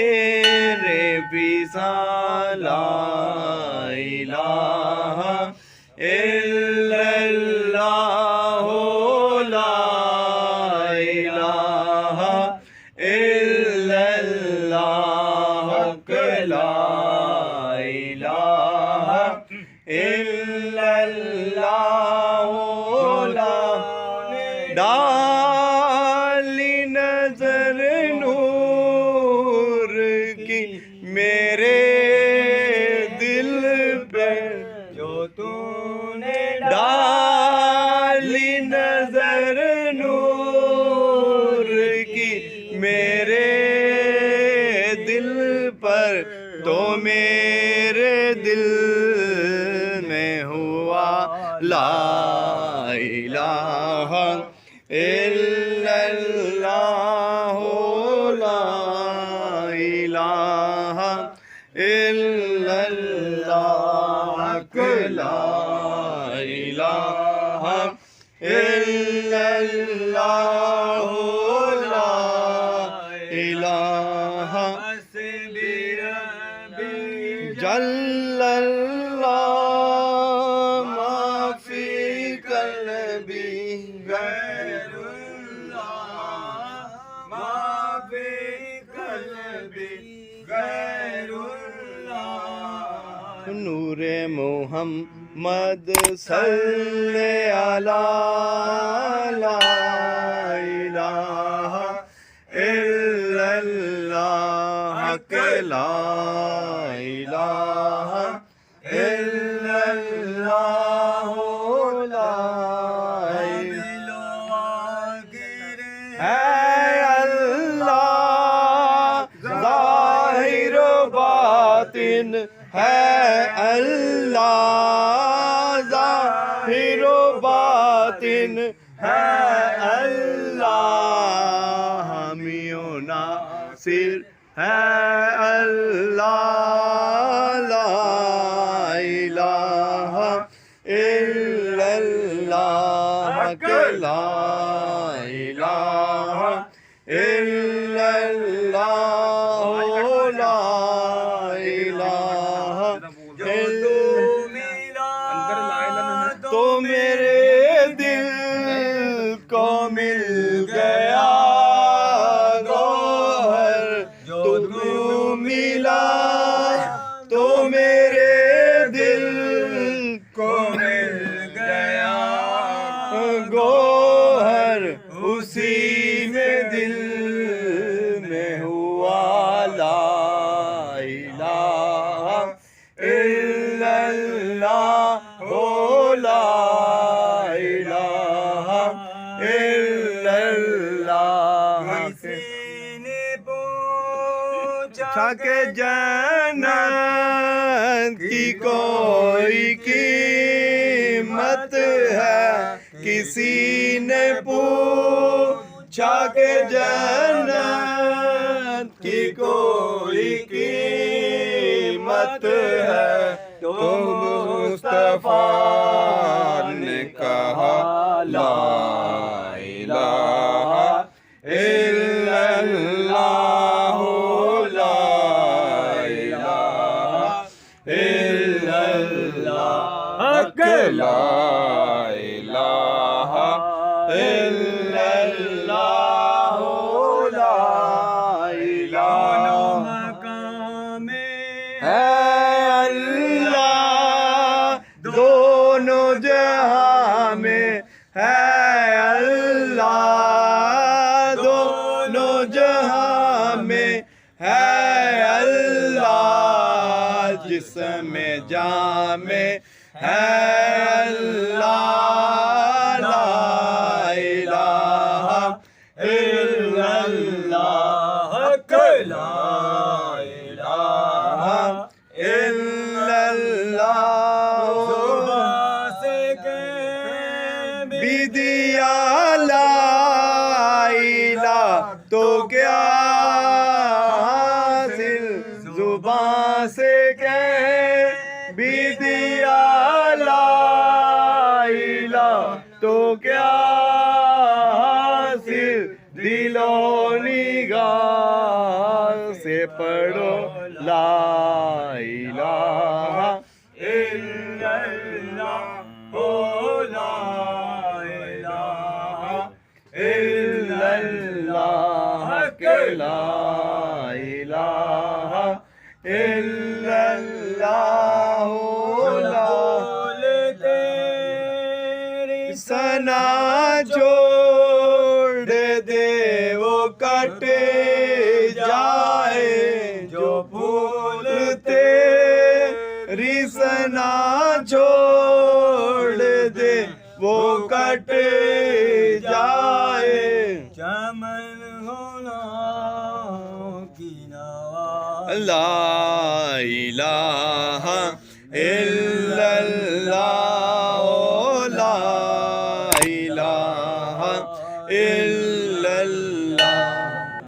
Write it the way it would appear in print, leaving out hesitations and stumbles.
تیرے بسا لا الہ الا اللہ لا الہ الا اللہ لا الہ الا اللہ ڈالی نظر نور کی میرے دل پہ جو تو نے ڈالی نظر نور کی میرے دل پر تو میرے دل میں ہوا لا الہ الا اللہ لا الہ الا اللہ لا الہ الا اللہ لا الہ جل اللہ ما فی قلبی غیر اللہ ما فی قلبی غیر اللہ نور محمد صلی علی لا الہ الا اللہ لا الہ الا اللہ لا ہے اللہ ظاہر و باطن ہے اللہ ظاہر و باطن ہے اللہ حامی و ناصر ہے اللہ لا الہ الا اللہ لا الہ الا اللہ لا الہ تو میرے دل کو مل گیا گوہر جو تو ملا تو میرے دل کو مل گیا گوہر اسی میں دل میں ہوا لا الہ الا اللہ لا الہ الا اللہ پوچھا کہ جنت کی کوئی قیمت ہے کسی نے پوچھا کہ جنت کی کوئی قیمت ہے تو مصطفیٰ نے کہا لا الہ الا اللہ لا الہ الا اللہ لا الہ الا اللہ لا الہ ہے اللہ دونوں جہاں میں ہے اللہ دونوں جہاں میں ہے اللہ جسم جاں میں ہے اللہ لا الہ الا اللہ لا الہ الا اللہ بھی دیا لا الہ تو کیا حاصل زبان سے کہہ بھی دیا لا الہ تو کیا حاصل دل و نگاہ سے پڑھو لا الہ الا اللہ لا الہ الا اللہ کہ لا الہ الا اللہ سنا چھوڑ دے وہ کٹ جائے جو پھول تیری سنا چھوڑ دے وہ کٹ جائے چمن ہونا کی نوا لا الہ الا اللہ لا الہ الا